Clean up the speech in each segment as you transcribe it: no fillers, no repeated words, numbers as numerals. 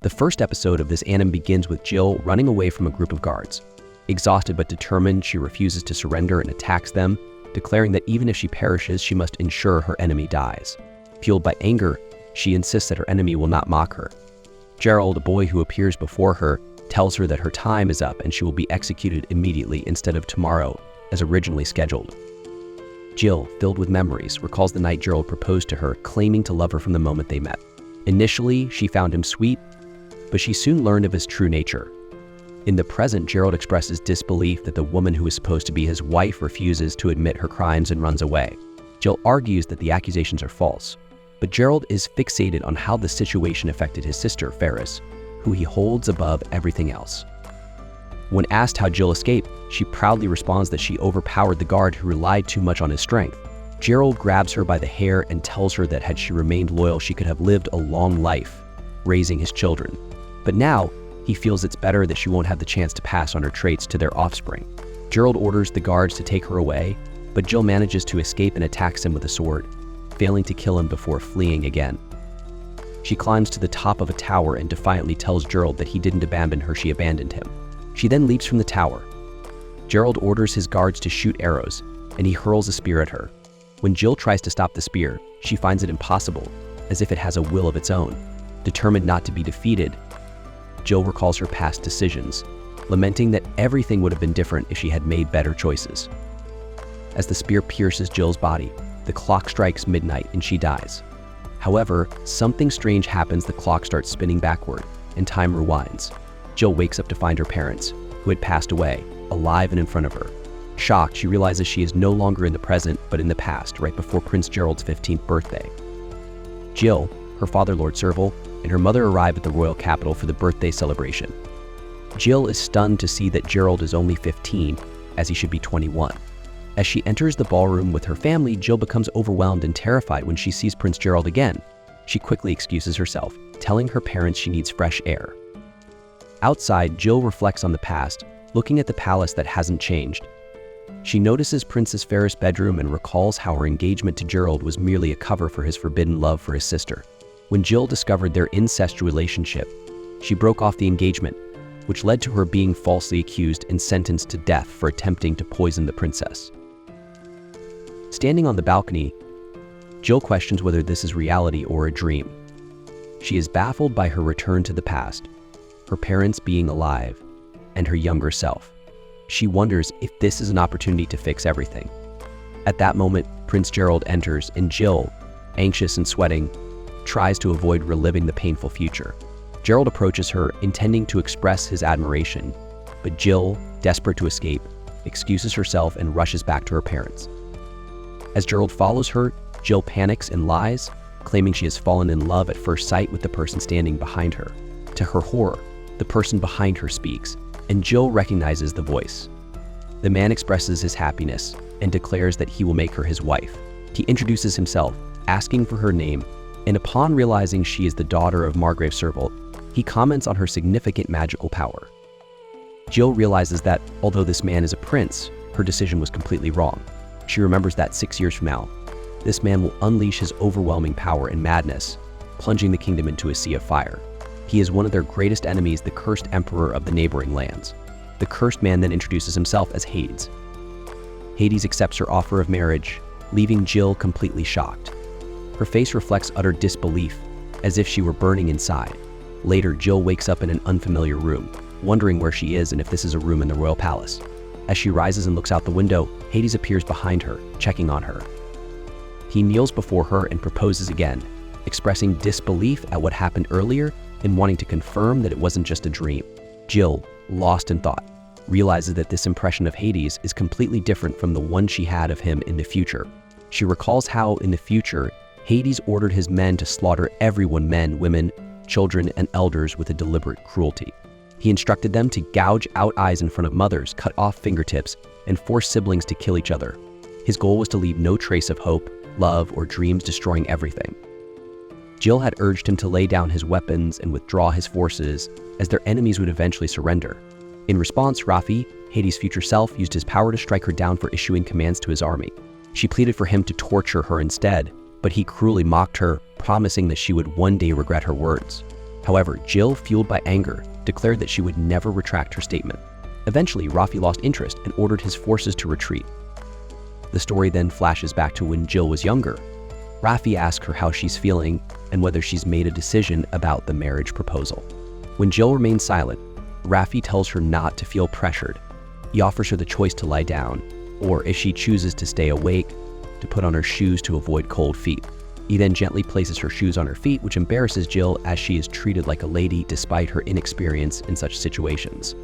The first episode of this anime begins with Jill running away from a group of guards. Exhausted but determined, she refuses to surrender and attacks them, declaring that even if she perishes, she must ensure her enemy dies. Fueled by anger, she insists that her enemy will not mock her. Gerald, a boy who appears before her, tells her that her time is up and she will be executed immediately instead of tomorrow, as originally scheduled. Jill, filled with memories, recalls the night Gerald proposed to her, claiming to love her from the moment they met. Initially, she found him sweet, but she soon learned of his true nature. In the present, Gerald expresses disbelief that the woman who is supposed to be his wife refuses to admit her crimes and runs away. Jill argues that the accusations are false, but Gerald is fixated on how the situation affected his sister, Ferris, who he holds above everything else. When asked how Jill escaped, she proudly responds that she overpowered the guard who relied too much on his strength. Gerald grabs her by the hair and tells her that had she remained loyal, she could have lived a long life, raising his children. But now, he feels it's better that she won't have the chance to pass on her traits to their offspring. Gerald orders the guards to take her away, but Jill manages to escape and attacks him with a sword, failing to kill him before fleeing again. She climbs to the top of a tower and defiantly tells Gerald that he didn't abandon her, she abandoned him. She then leaps from the tower. Gerald orders his guards to shoot arrows, and he hurls a spear at her. When Jill tries to stop the spear, she finds it impossible, as if it has a will of its own. Determined not to be defeated, Jill recalls her past decisions, lamenting that everything would have been different if she had made better choices. As the spear pierces Jill's body, the clock strikes midnight and she dies. However, something strange happens. The clock starts spinning backward, and time rewinds. Jill wakes up to find her parents, who had passed away, alive and in front of her. Shocked, she realizes she is no longer in the present, but in the past, right before Prince Gerald's 15th birthday. Jill, her father Lord Serval, and her mother arrive at the royal capital for the birthday celebration. Jill is stunned to see that Gerald is only 15, as he should be 21. As she enters the ballroom with her family, Jill becomes overwhelmed and terrified when she sees Prince Gerald again. She quickly excuses herself, telling her parents she needs fresh air. Outside, Jill reflects on the past, looking at the palace that hasn't changed. She notices Princess Ferris' bedroom and recalls how her engagement to Gerald was merely a cover for his forbidden love for his sister. When Jill discovered their incestuous relationship, she broke off the engagement, which led to her being falsely accused and sentenced to death for attempting to poison the princess. Standing on the balcony, Jill questions whether this is reality or a dream. She is baffled by her return to the past, her parents being alive, and her younger self. She wonders if this is an opportunity to fix everything. At that moment, Prince Gerald enters, and Jill, anxious and sweating, tries to avoid reliving the painful future. Gerald approaches her, intending to express his admiration, but Jill, desperate to escape, excuses herself and rushes back to her parents. As Gerald follows her, Jill panics and lies, claiming she has fallen in love at first sight with the person standing behind her. To her horror, the person behind her speaks, and Jill recognizes the voice. The man expresses his happiness and declares that he will make her his wife. He introduces himself, asking for her name, and upon realizing she is the daughter of Margrave Serval, he comments on her significant magical power. Jill realizes that, although this man is a prince, her decision was completely wrong. She remembers that 6 years from now, this man will unleash his overwhelming power and madness, plunging the kingdom into a sea of fire. He is one of their greatest enemies, the cursed emperor of the neighboring lands. The cursed man then introduces himself as Hades. Hades accepts her offer of marriage, leaving Jill completely shocked. Her face reflects utter disbelief, as if she were burning inside. Later, Jill wakes up in an unfamiliar room, wondering where she is and if this is a room in the royal palace. As she rises and looks out the window, Hades appears behind her, checking on her. He kneels before her and proposes again, expressing disbelief at what happened earlier and wanting to confirm that it wasn't just a dream. Jill, lost in thought, realizes that this impression of Hades is completely different from the one she had of him in the future. She recalls how, in the future, Hades ordered his men to slaughter everyone, men, women, children, and elders with a deliberate cruelty. He instructed them to gouge out eyes in front of mothers, cut off fingertips, and force siblings to kill each other. His goal was to leave no trace of hope, love, or dreams, destroying everything. Jill had urged him to lay down his weapons and withdraw his forces, as their enemies would eventually surrender. In response, Rafi, Hades' future self, used his power to strike her down for issuing commands to his army. She pleaded for him to torture her instead, but he cruelly mocked her, promising that she would one day regret her words. However, Jill, fueled by anger, declared that she would never retract her statement. Eventually, Rafi lost interest and ordered his forces to retreat. The story then flashes back to when Jill was younger. Rafi asks her how she's feeling and whether she's made a decision about the marriage proposal. When Jill remains silent, Rafi tells her not to feel pressured. He offers her the choice to lie down, or if she chooses to stay awake, to put on her shoes to avoid cold feet. He then gently places her shoes on her feet, which embarrasses Jill as she is treated like a lady despite her inexperience in such situations.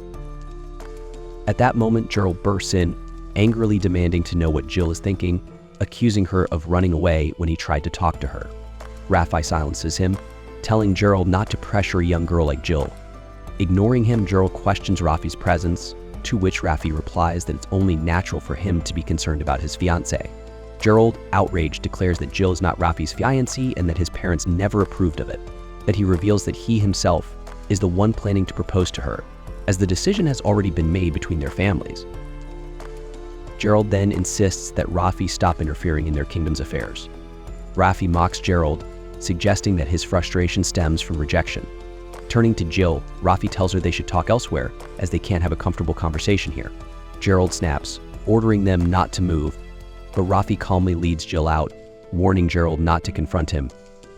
At that moment, Gerald bursts in, angrily demanding to know what Jill is thinking, accusing her of running away when he tried to talk to her. Rafi silences him, telling Gerald not to pressure a young girl like Jill. Ignoring him, Gerald questions Rafi's presence, to which Rafi replies that it's only natural for him to be concerned about his fiancée. Gerald, outraged, declares that Jill is not Rafi's fiancée and that his parents never approved of it, that he reveals that he himself is the one planning to propose to her, as the decision has already been made between their families. Gerald then insists that Rafi stop interfering in their kingdom's affairs. Rafi mocks Gerald, suggesting that his frustration stems from rejection. Turning to Jill, Rafi tells her they should talk elsewhere, as they can't have a comfortable conversation here. Gerald snaps, ordering them not to move, but Rafi calmly leads Jill out, warning Gerald not to confront him,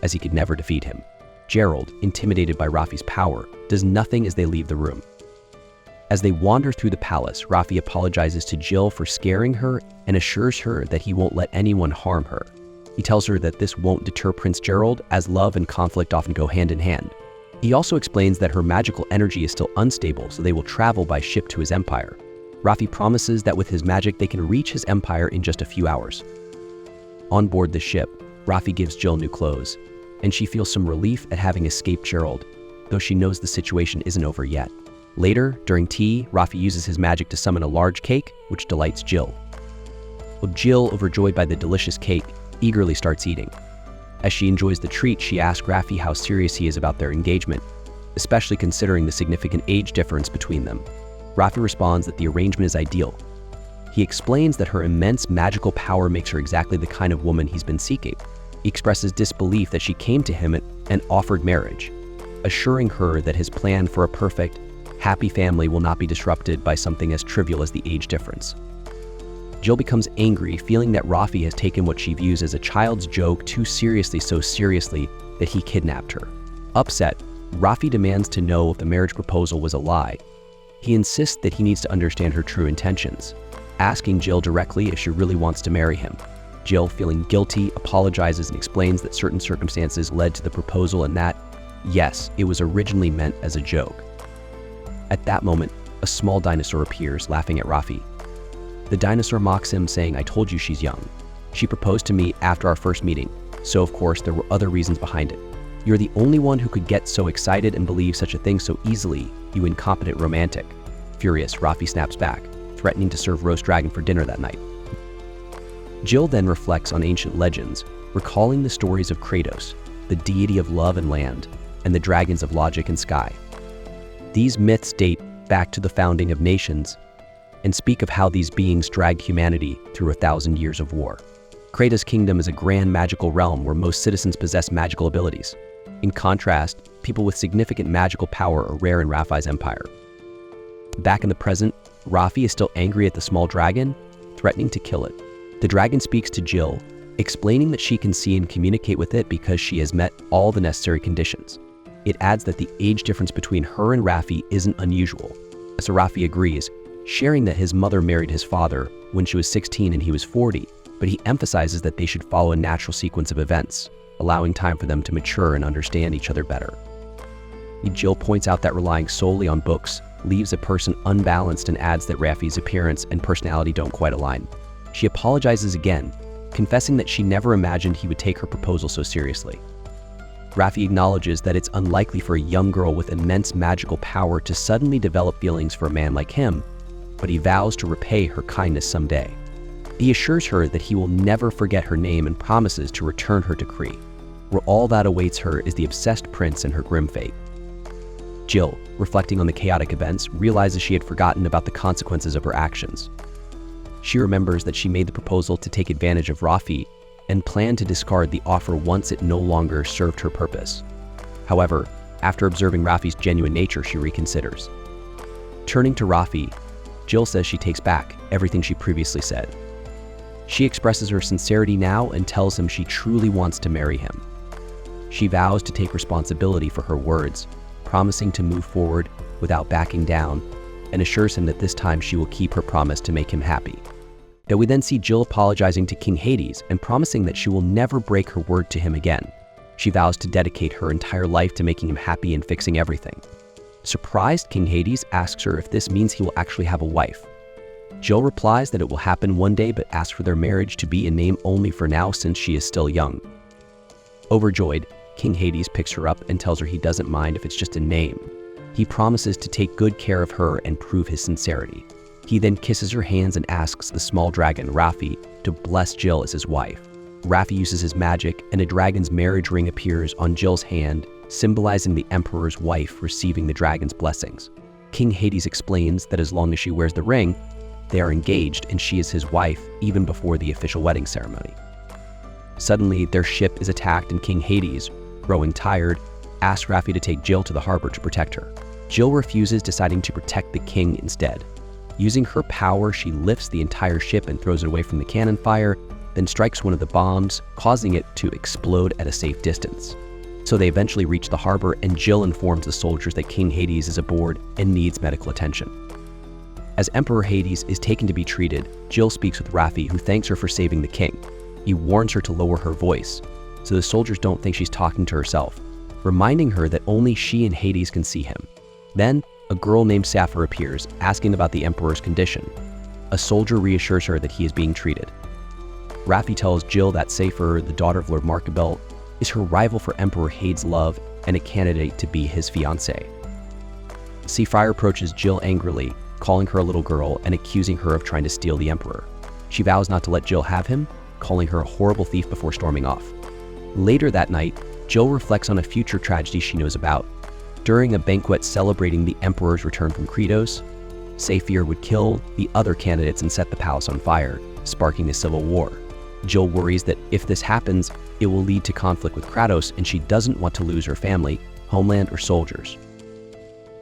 as he could never defeat him. Gerald, intimidated by Rafi's power, does nothing as they leave the room. As they wander through the palace, Rafi apologizes to Jill for scaring her and assures her that he won't let anyone harm her. He tells her that this won't deter Prince Gerald, as love and conflict often go hand in hand. He also explains that her magical energy is still unstable, so they will travel by ship to his empire. Rafi promises that with his magic they can reach his empire in just a few hours. On board the ship, Rafi gives Jill new clothes, and she feels some relief at having escaped Gerald, though she knows the situation isn't over yet. Later, during tea, Rafi uses his magic to summon a large cake, which delights Jill. Jill, overjoyed by the delicious cake, eagerly starts eating. As she enjoys the treat, she asks Rafi how serious he is about their engagement, especially considering the significant age difference between them. Rafi responds that the arrangement is ideal. He explains that her immense magical power makes her exactly the kind of woman he's been seeking. He expresses disbelief that she came to him and offered marriage, assuring her that his plan for a perfect, happy family will not be disrupted by something as trivial as the age difference. Jill becomes angry, feeling that Rafi has taken what she views as a child's joke too seriously, so seriously that he kidnapped her. Upset, Rafi demands to know if the marriage proposal was a lie. He insists that he needs to understand her true intentions, asking Jill directly if she really wants to marry him. Jill, feeling guilty, apologizes and explains that certain circumstances led to the proposal and that, yes, it was originally meant as a joke. At that moment, a small dinosaur appears, laughing at Rafi. The dinosaur mocks him, saying, "I told you she's young. She proposed to me after our first meeting, so of course there were other reasons behind it. You're the only one who could get so excited and believe such a thing so easily, you incompetent romantic." Furious, Rafi snaps back, threatening to serve roast dragon for dinner that night. Jill then reflects on ancient legends, recalling the stories of Kratos, the deity of love and land, and the dragons of logic and sky. These myths date back to the founding of nations and speak of how these beings dragged humanity through 1,000 years of war. Kratos' kingdom is a grand magical realm where most citizens possess magical abilities. In contrast, people with significant magical power are rare in Rafi's empire. Back in the present, Rafi is still angry at the small dragon, threatening to kill it. The dragon speaks to Jill, explaining that she can see and communicate with it because she has met all the necessary conditions. It adds that the age difference between her and Rafi isn't unusual, so Rafi agrees, sharing that his mother married his father when she was 16 and he was 40, but he emphasizes that they should follow a natural sequence of events, allowing time for them to mature and understand each other better. Jill points out that relying solely on books leaves a person unbalanced and adds that Rafi's appearance and personality don't quite align. She apologizes again, confessing that she never imagined he would take her proposal so seriously. Rafi acknowledges that it's unlikely for a young girl with immense magical power to suddenly develop feelings for a man like him, but he vows to repay her kindness someday. He assures her that he will never forget her name and promises to return her to Kree, where all that awaits her is the obsessed prince and her grim fate. Jill, reflecting on the chaotic events, realizes she had forgotten about the consequences of her actions. She remembers that she made the proposal to take advantage of Rafi and planned to discard the offer once it no longer served her purpose. However, After observing Rafi's genuine nature, she reconsiders. Turning to Rafi, Jill says she takes back everything she previously said. She expresses her sincerity now and tells him she truly wants to marry him. She vows to take responsibility for her words, promising to move forward without backing down, and assures him that this time she will keep her promise to make him happy. We then see Jill apologizing to King Hades and promising that she will never break her word to him again. She vows to dedicate her entire life to making him happy and fixing everything. Surprised, King Hades asks her if this means he will actually have a wife. Jill replies that it will happen one day, but asks for their marriage to be in name only for now since she is still young. Overjoyed, King Hades picks her up and tells her he doesn't mind if it's just a name. He promises to take good care of her and prove his sincerity. He then kisses her hands and asks the small dragon, Rafi, to bless Jill as his wife. Rafi uses his magic, and a dragon's marriage ring appears on Jill's hand, symbolizing the Emperor's wife receiving the dragon's blessings. King Hades explains that as long as she wears the ring, they are engaged and she is his wife even before the official wedding ceremony. Suddenly, their ship is attacked and King Hades, growing tired, asks Rafi to take Jill to the harbor to protect her. Jill refuses, deciding to protect the king instead. Using her power, she lifts the entire ship and throws it away from the cannon fire, then strikes one of the bombs, causing it to explode at a safe distance. So they eventually reach the harbor, and Jill informs the soldiers that King Hades is aboard and needs medical attention. As Emperor Hades is taken to be treated, Jill speaks with Rafi, who thanks her for saving the king. He warns her to lower her voice, so the soldiers don't think she's talking to herself, reminding her that only she and Hades can see him. Then, a girl named Saphir appears, asking about the Emperor's condition. A soldier reassures her that he is being treated. Rafi tells Jill that Saphir, the daughter of Lord Markabel, is her rival for Emperor Hades' love and a candidate to be his fiancée. Saphir approaches Jill angrily, calling her a little girl and accusing her of trying to steal the Emperor. She vows not to let Jill have him, calling her a horrible thief before storming off. Later that night, Jill reflects on a future tragedy she knows about. During a banquet celebrating the Emperor's return from Kredos, Saphir would kill the other candidates and set the palace on fire, sparking a civil war. Jill worries that if this happens, it will lead to conflict with Kratos, and she doesn't want to lose her family, homeland, or soldiers.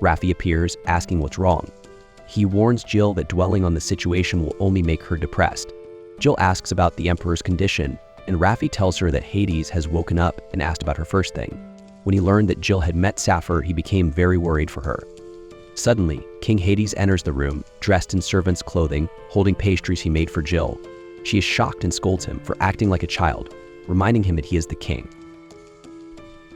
Rafi appears, asking what's wrong. He warns Jill that dwelling on the situation will only make her depressed. Jill asks about the Emperor's condition, and Rafi tells her that Hades has woken up and asked about her first thing. When he learned that Jill had met Saphir, he became very worried for her. Suddenly, King Hades enters the room, dressed in servant's clothing, holding pastries he made for Jill. She is shocked and scolds him for acting like a child, reminding him that he is the king.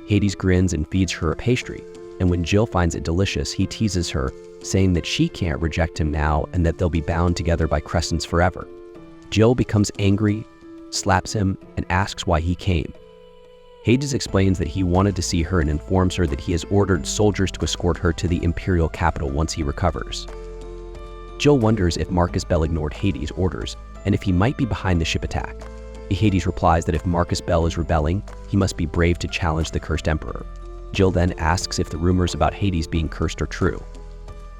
Hades grins and feeds her a pastry, and when Jill finds it delicious, he teases her, saying that she can't reject him now and that they'll be bound together by crescents forever. Jill becomes angry, slaps him, and asks why he came. Hades explains that he wanted to see her and informs her that he has ordered soldiers to escort her to the imperial capital once he recovers. Jill wonders if Marcus Bell ignored Hades' orders and if he might be behind the ship attack. Hades replies that if Marcus Bell is rebelling, he must be brave to challenge the cursed emperor. Jill then asks if the rumors about Hades being cursed are true.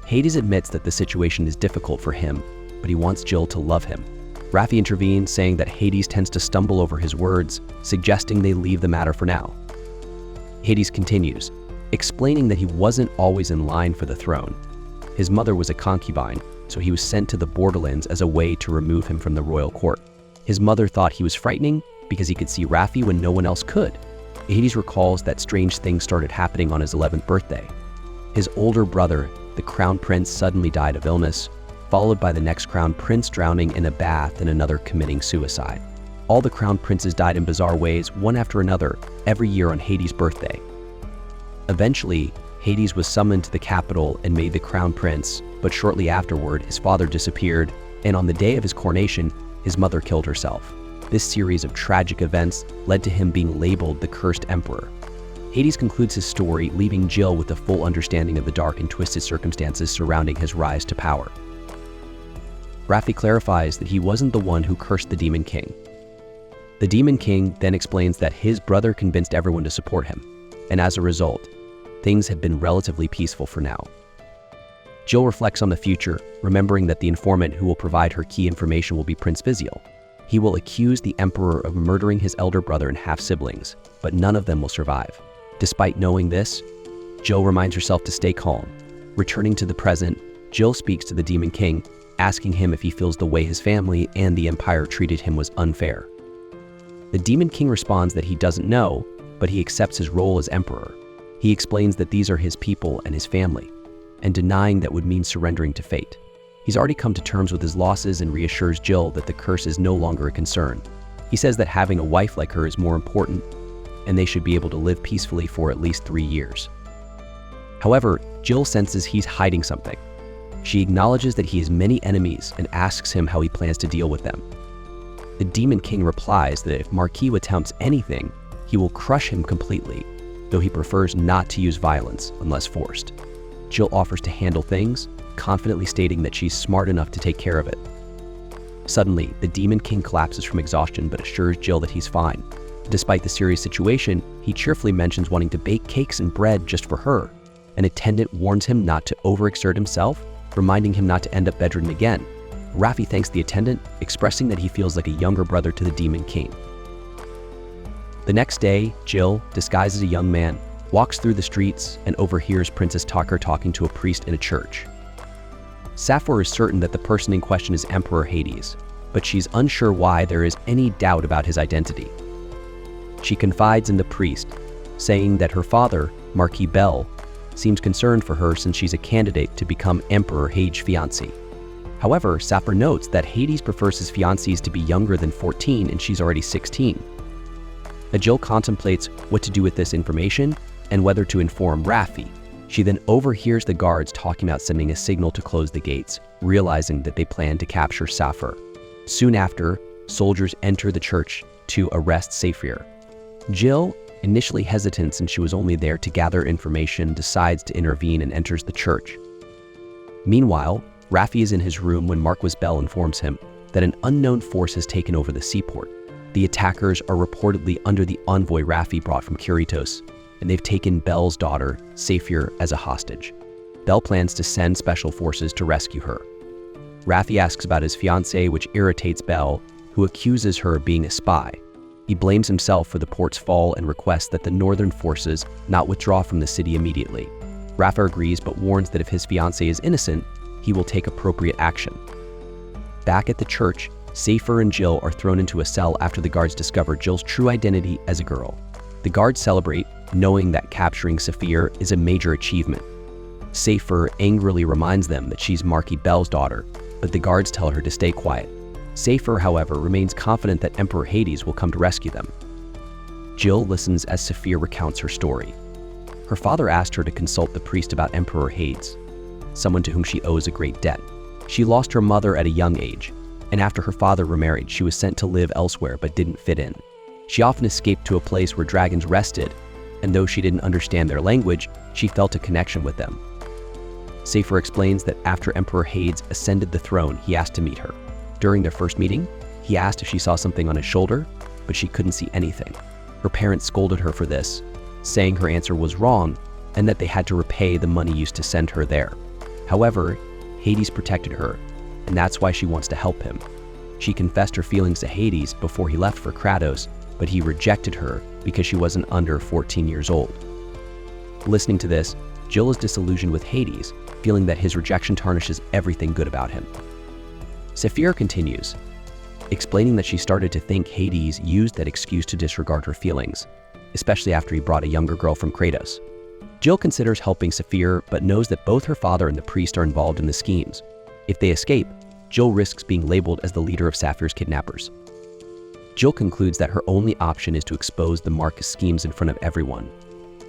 Hades admits that the situation is difficult for him, but he wants Jill to love him. Rafi intervenes, saying that Hades tends to stumble over his words, suggesting they leave the matter for now. Hades continues, explaining that he wasn't always in line for the throne. His mother was a concubine, so he was sent to the borderlands as a way to remove him from the royal court. His mother thought he was frightening because he could see Rafi when no one else could. Hades recalls that strange things started happening on his 11th birthday. His older brother, the crown prince, suddenly died of illness, followed by the next crown prince drowning in a bath and another committing suicide. All the crown princes died in bizarre ways, one after another, every year on Hades' birthday. Eventually, Hades was summoned to the capital and made the crown prince, but shortly afterward, his father disappeared, and on the day of his coronation, his mother killed herself. This series of tragic events led to him being labeled the cursed emperor. Hades concludes his story, leaving Jill with a full understanding of the dark and twisted circumstances surrounding his rise to power. Rafi clarifies that he wasn't the one who cursed the Demon King. The Demon King then explains that his brother convinced everyone to support him, and as a result, things have been relatively peaceful for now. Jill reflects on the future, remembering that the informant who will provide her key information will be Prince Viziel. He will accuse the Emperor of murdering his elder brother and half-siblings, but none of them will survive. Despite knowing this, Jill reminds herself to stay calm. Returning to the present, Jill speaks to the Demon King, asking him if he feels the way his family and the Empire treated him was unfair. The Demon King responds that he doesn't know, but he accepts his role as Emperor. He explains that these are his people and his family, and denying that would mean surrendering to fate. He's already come to terms with his losses and reassures Jill that the curse is no longer a concern. He says that having a wife like her is more important, and they should be able to live peacefully for at least 3 years. However, Jill senses he's hiding something. She acknowledges that he has many enemies and asks him how he plans to deal with them. The Demon King replies that if Marquis attempts anything, he will crush him completely, though he prefers not to use violence unless forced. Jill offers to handle things, confidently stating that she's smart enough to take care of it. Suddenly, the Demon King collapses from exhaustion but assures Jill that he's fine. Despite the serious situation, he cheerfully mentions wanting to bake cakes and bread just for her. An attendant warns him not to overexert himself, reminding him not to end up bedridden again. Raffi thanks the attendant, expressing that he feels like a younger brother to the Demon King. The next day, Jill, disguised as a young man, walks through the streets and overhears Princess Tucker talking to a priest in a church. Sappho is certain that the person in question is Emperor Hades, but she's unsure why there is any doubt about his identity. She confides in the priest, saying that her father, Marquis Bell, seems concerned for her since she's a candidate to become Emperor Hade's fiancée. However, Sappho notes that Hades prefers his fiancées to be younger than 14 and she's already 16. Jill contemplates what to do with this information and whether to inform Raffi. She then overhears the guards talking about sending a signal to close the gates, realizing that they plan to capture Sappho. Soon after, soldiers enter the church to arrest Saphir. Jill, initially hesitant since she was only there to gather information, decides to intervene and enters the church. Meanwhile, Raffi is in his room when Marquis Bell informs him that an unknown force has taken over the seaport. The attackers are reportedly under the envoy Raffi brought from Kuritos, and they've taken Bell's daughter, Saphir, as a hostage. Bell plans to send special forces to rescue her. Raffi asks about his fiancée, which irritates Bell, who accuses her of being a spy. He blames himself for the port's fall and requests that the northern forces not withdraw from the city immediately. Raffi agrees but warns that if his fiancée is innocent, he will take appropriate action. Back at the church, Saphir and Jill are thrown into a cell after the guards discover Jill's true identity as a girl. The guards celebrate, knowing that capturing Saphir is a major achievement. Saphir angrily reminds them that she's Marquis Bell's daughter, but the guards tell her to stay quiet. Saphir, however, remains confident that Emperor Hades will come to rescue them. Jill listens as Saphir recounts her story. Her father asked her to consult the priest about Emperor Hades, someone to whom she owes a great debt. She lost her mother at a young age, and after her father remarried, she was sent to live elsewhere but didn't fit in. She often escaped to a place where dragons rested, and though she didn't understand their language, she felt a connection with them. Saphir explains that after Emperor Hades ascended the throne, he asked to meet her. During their first meeting, he asked if she saw something on his shoulder, but she couldn't see anything. Her parents scolded her for this, saying her answer was wrong and that they had to repay the money used to send her there. However, Hades protected her, and that's why she wants to help him. She confessed her feelings to Hades before he left for Kratos, but he rejected her because she wasn't under 14 years old. Listening to this, Jill is disillusioned with Hades, feeling that his rejection tarnishes everything good about him. Saphir continues, explaining that she started to think Hades used that excuse to disregard her feelings, especially after he brought a younger girl from Kratos. Jill considers helping Saphir, but knows that both her father and the priest are involved in the schemes. If they escape, Jill risks being labeled as the leader of Saphir's kidnappers. Jill concludes that her only option is to expose the Marcus schemes in front of everyone,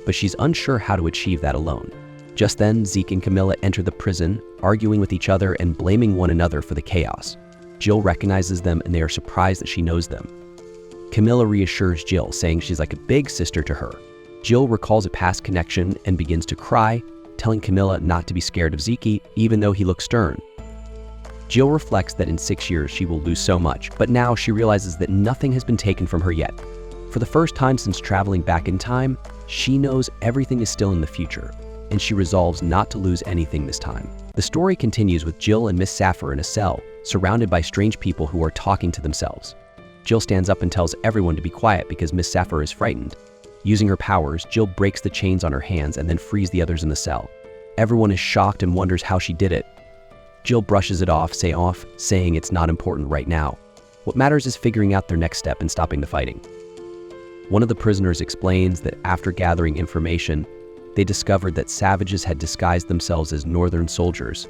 but she's unsure how to achieve that alone. Just then, Zeke and Camilla enter the prison, arguing with each other and blaming one another for the chaos. Jill recognizes them and they are surprised that she knows them. Camilla reassures Jill, saying she's like a big sister to her. Jill recalls a past connection and begins to cry, telling Camilla not to be scared of Zeke, even though he looks stern. Jill reflects that in 6 years she will lose so much, but now she realizes that nothing has been taken from her yet. For the first time since traveling back in time, she knows everything is still in the future, and she resolves not to lose anything this time. The story continues with Jill and Miss Saphir in a cell, surrounded by strange people who are talking to themselves. Jill stands up and tells everyone to be quiet because Miss Saphir is frightened. Using her powers, Jill breaks the chains on her hands and then frees the others in the cell. Everyone is shocked and wonders how she did it. Jill brushes it off, saying it's not important right now. What matters is figuring out their next step and stopping the fighting. One of the prisoners explains that after gathering information, they discovered that savages had disguised themselves as northern soldiers,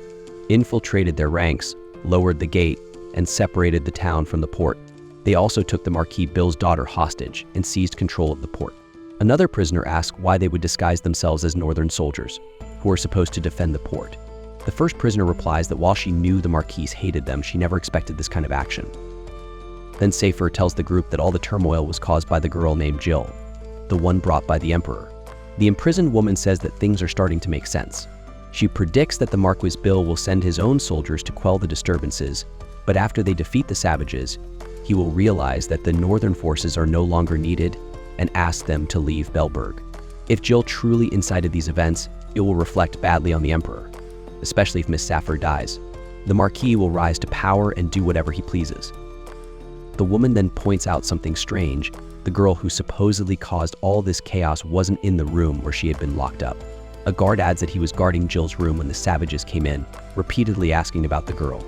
infiltrated their ranks, lowered the gate, and separated the town from the port. They also took the Marquis Bill's daughter hostage and seized control of the port. Another prisoner asked why they would disguise themselves as northern soldiers, who were supposed to defend the port. The first prisoner replies that while she knew the Marquise hated them, she never expected this kind of action. Then Safer tells the group that all the turmoil was caused by the girl named Jill, the one brought by the Emperor. The imprisoned woman says that things are starting to make sense. She predicts that the Marquis Bill will send his own soldiers to quell the disturbances, but after they defeat the savages, he will realize that the northern forces are no longer needed and ask them to leave Belberg. If Jill truly incited these events, it will reflect badly on the Emperor, especially if Miss Saffir dies. The Marquis will rise to power and do whatever he pleases. The woman then points out something strange. The girl who supposedly caused all this chaos wasn't in the room where she had been locked up. A guard adds that he was guarding Jill's room when the savages came in, repeatedly asking about the girl.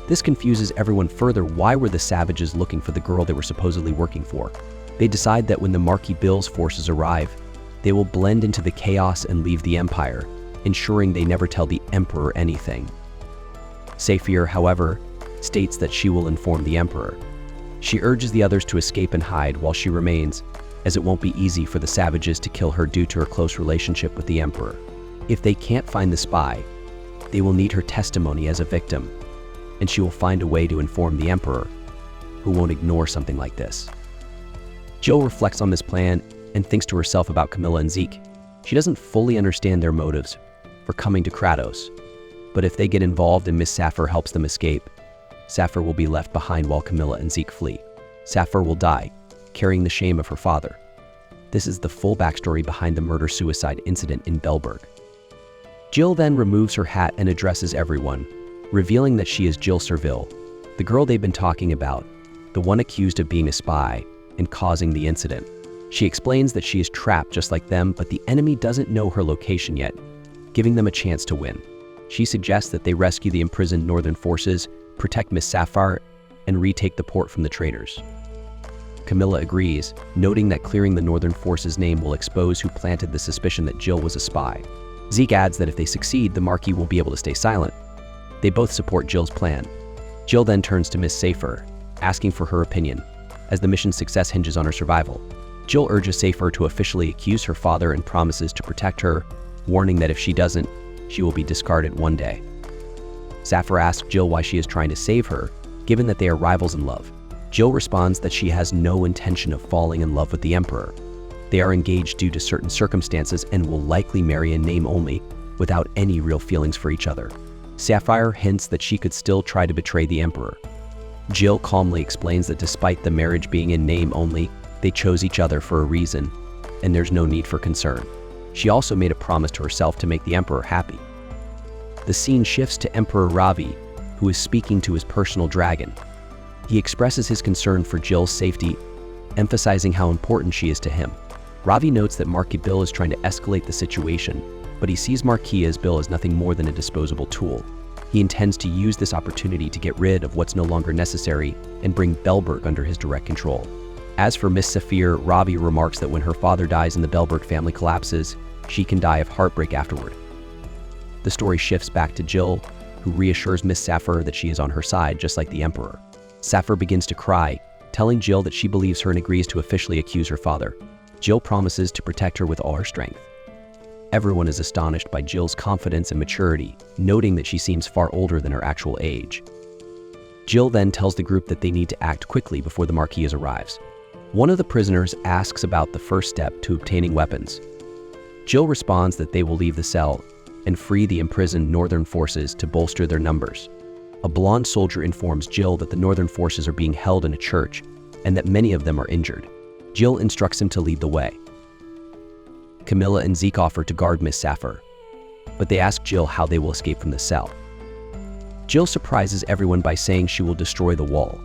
This confuses everyone further. Why were the savages looking for the girl they were supposedly working for? They decide that when the Marquis Bill's forces arrive, they will blend into the chaos and leave the Empire, ensuring they never tell the Emperor anything. Saphir, however, states that she will inform the Emperor. She urges the others to escape and hide while she remains, as it won't be easy for the savages to kill her due to her close relationship with the Emperor. If they can't find the spy, they will need her testimony as a victim, and she will find a way to inform the Emperor, who won't ignore something like this. Jill reflects on this plan and thinks to herself about Camilla and Zeke. She doesn't fully understand their motives for coming to Kratos, but if they get involved and Miss Saffir helps them escape, Saffir will be left behind while Camilla and Zeke flee. Saffir will die, carrying the shame of her father. This is the full backstory behind the murder-suicide incident in Belberg. Jill then removes her hat and addresses everyone, revealing that she is Jill Serville, the girl they've been talking about, the one accused of being a spy and causing the incident. She explains that she is trapped just like them, but the enemy doesn't know her location yet, giving them a chance to win. She suggests that they rescue the imprisoned northern forces, protect Miss Saffir, and retake the port from the traitors. Camilla agrees, noting that clearing the northern forces' name will expose who planted the suspicion that Jill was a spy. Zeke adds that if they succeed, the Marquis won't be able to stay silent. They both support Jill's plan. Jill then turns to Miss Saffir, asking for her opinion, as the mission's success hinges on her survival. Jill urges Saffir to officially accuse her father and promises to protect her, warning that if she doesn't, she will be discarded one day. Saffir asks Jill why she is trying to save her, given that they are rivals in love. Jill responds that she has no intention of falling in love with the Emperor. They are engaged due to certain circumstances and will likely marry in name only, without any real feelings for each other. Saffir hints that she could still try to betray the Emperor. Jill calmly explains that despite the marriage being in name only, they chose each other for a reason, and there's no need for concern. She also made a promise to herself to make the Emperor happy. The scene shifts to Emperor Ravi, who is speaking to his personal dragon. He expresses his concern for Jill's safety, emphasizing how important she is to him. Ravi notes that Marquis Bill is trying to escalate the situation, but he sees Marquis Bill as nothing more than a disposable tool. He intends to use this opportunity to get rid of what's no longer necessary and bring Belberg under his direct control. As for Miss Saffir, Ravi remarks that when her father dies and the Belberg family collapses, she can die of heartbreak afterward. The story shifts back to Jill, who reassures Miss Saffir that she is on her side, just like the Emperor. Saffir begins to cry, telling Jill that she believes her and agrees to officially accuse her father. Jill promises to protect her with all her strength. Everyone is astonished by Jill's confidence and maturity, noting that she seems far older than her actual age. Jill then tells the group that they need to act quickly before the Marquis arrives. One of the prisoners asks about the first step to obtaining weapons. Jill responds that they will leave the cell and free the imprisoned northern forces to bolster their numbers. A blonde soldier informs Jill that the northern forces are being held in a church and that many of them are injured. Jill instructs him to lead the way. Camilla and Zeke offer to guard Miss Saffir, but they ask Jill how they will escape from the cell. Jill surprises everyone by saying she will destroy the wall.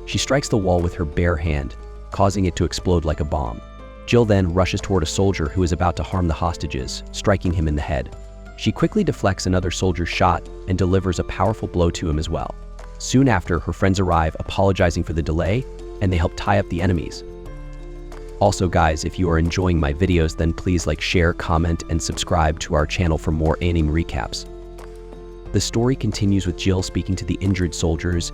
She strikes the wall with her bare hand, causing it to explode like a bomb. Jill then rushes toward a soldier who is about to harm the hostages, striking him in the head. She quickly deflects another soldier's shot and delivers a powerful blow to him as well. Soon after, her friends arrive, apologizing for the delay, and they help tie up the enemies. Also guys, if you are enjoying my videos, then please like, share, comment, and subscribe to our channel for more anime recaps. The story continues with Jill speaking to the injured soldiers,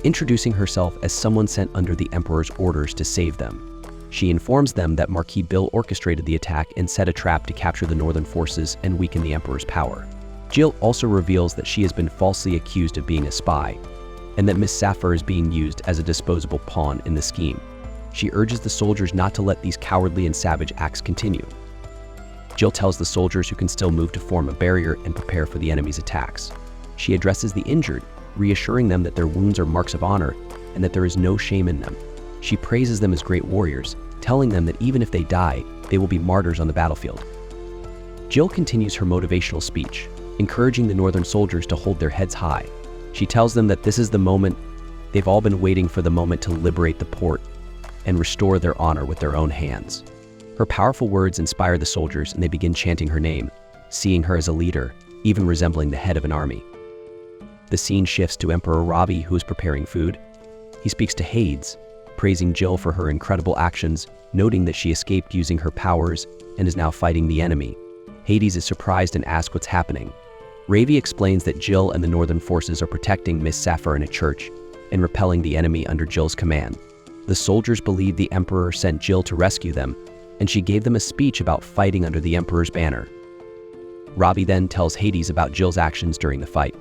introducing herself as someone sent under the Emperor's orders to save them. She informs them that Marquis Bill orchestrated the attack and set a trap to capture the Northern forces and weaken the Emperor's power. Jill also reveals that she has been falsely accused of being a spy, and that Miss Sapphire is being used as a disposable pawn in the scheme. She urges the soldiers not to let these cowardly and savage acts continue. Jill tells the soldiers who can still move to form a barrier and prepare for the enemy's attacks. She addresses the injured, reassuring them that their wounds are marks of honor and that there is no shame in them. She praises them as great warriors, telling them that even if they die, they will be martyrs on the battlefield. Jill continues her motivational speech, encouraging the Northern soldiers to hold their heads high. She tells them that this is the moment they've all been waiting for, the moment to liberate the port and restore their honor with their own hands. Her powerful words inspire the soldiers, and they begin chanting her name, seeing her as a leader, even resembling the head of an army. The scene shifts to Emperor Robbie, who is preparing food. He speaks to Hades, praising Jill for her incredible actions, noting that she escaped using her powers and is now fighting the enemy. Hades is surprised and asks what's happening. Ravi explains that Jill and the Northern forces are protecting Miss Sapphire in a church and repelling the enemy under Jill's command. The soldiers believe the Emperor sent Jill to rescue them, and she gave them a speech about fighting under the Emperor's banner. Robbie then tells Hades about Jill's actions during the fight.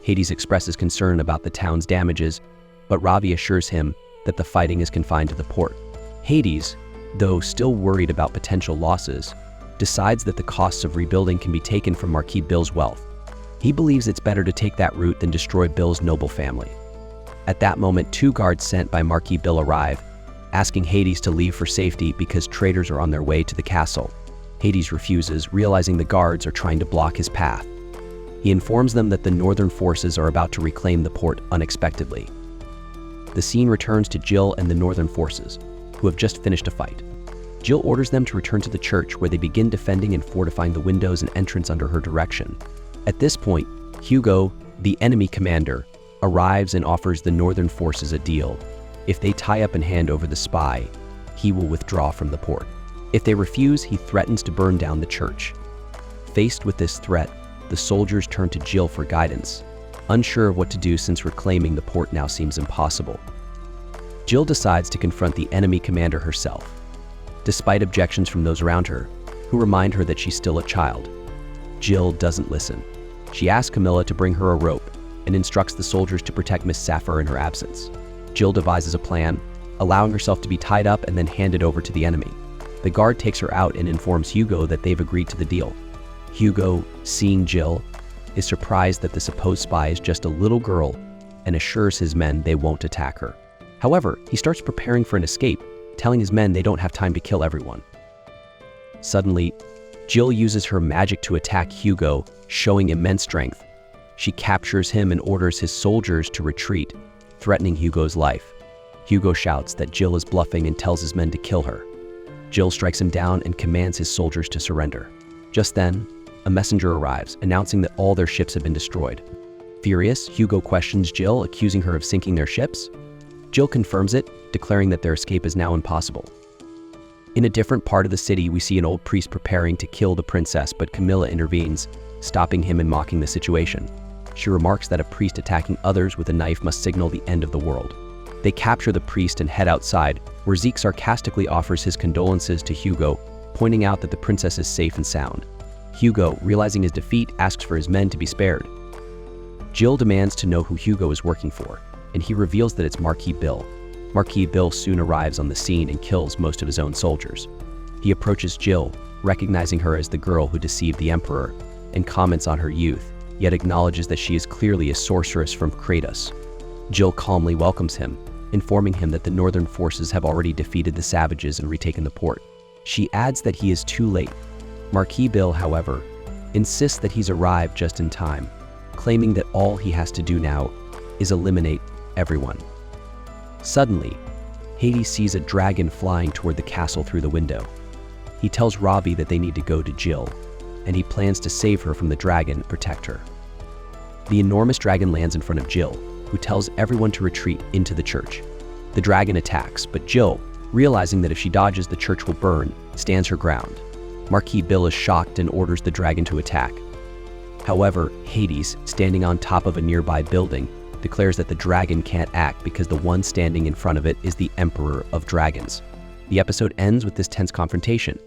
Hades expresses concern about the town's damages, but Robbie assures him that the fighting is confined to the port. Hades, though still worried about potential losses, decides that the costs of rebuilding can be taken from Marquis Bill's wealth. He believes it's better to take that route than destroy Bill's noble family. At that moment, 2 guards sent by Marquis Bill arrive, asking Hades to leave for safety because traitors are on their way to the castle. Hades refuses, realizing the guards are trying to block his path. He informs them that the Northern forces are about to reclaim the port unexpectedly. The scene returns to Jill and the Northern forces, who have just finished a fight. Jill orders them to return to the church, where they begin defending and fortifying the windows and entrance under her direction. At this point, Hugo, the enemy commander, arrives and offers the Northern forces a deal. If they tie up and hand over the spy, he will withdraw from the port. If they refuse, he threatens to burn down the church. Faced with this threat, the soldiers turn to Jill for guidance, unsure of what to do since reclaiming the port now seems impossible. Jill decides to confront the enemy commander herself, despite objections from those around her, who remind her that she's still a child. Jill doesn't listen. She asks Camilla to bring her a rope and instructs the soldiers to protect Miss Sapphire in her absence. Jill devises a plan, allowing herself to be tied up and then handed over to the enemy. The guard takes her out and informs Hugo that they've agreed to the deal. Hugo, seeing Jill, is surprised that the supposed spy is just a little girl and assures his men they won't attack her. However, he starts preparing for an escape, telling his men they don't have time to kill everyone. Suddenly, Jill uses her magic to attack Hugo, showing immense strength. She captures him and orders his soldiers to retreat, threatening Hugo's life. Hugo shouts that Jill is bluffing and tells his men to kill her. Jill strikes him down and commands his soldiers to surrender. Just then, a messenger arrives, announcing that all their ships have been destroyed. Furious, Hugo questions Jill, accusing her of sinking their ships. Jill confirms it, declaring that their escape is now impossible. In a different part of the city, we see an old priest preparing to kill the princess, but Camilla intervenes, stopping him and mocking the situation. She remarks that a priest attacking others with a knife must signal the end of the world. They capture the priest and head outside, where Zeke sarcastically offers his condolences to Hugo, pointing out that the princess is safe and sound. Hugo, realizing his defeat, asks for his men to be spared. Jill demands to know who Hugo is working for, and he reveals that it's Marquis Bill. Marquis Bill soon arrives on the scene and kills most of his own soldiers. He approaches Jill, recognizing her as the girl who deceived the Emperor, and comments on her youth, yet acknowledges that she is clearly a sorceress from Kratos. Jill calmly welcomes him, informing him that the Northern forces have already defeated the savages and retaken the port. She adds that he is too late. Marquis Bill, however, insists that he's arrived just in time, claiming that all he has to do now is eliminate everyone. Suddenly, Hades sees a dragon flying toward the castle through the window. He tells Robbie that they need to go to Jill, and he plans to save her from the dragon and protect her. The enormous dragon lands in front of Jill, who tells everyone to retreat into the church. The dragon attacks, but Jill, realizing that if she dodges the church will burn, stands her ground. Marquis Bill is shocked and orders the dragon to attack. However, Hades, standing on top of a nearby building, declares that the dragon can't act because the one standing in front of it is the Emperor of Dragons. The episode ends with this tense confrontation.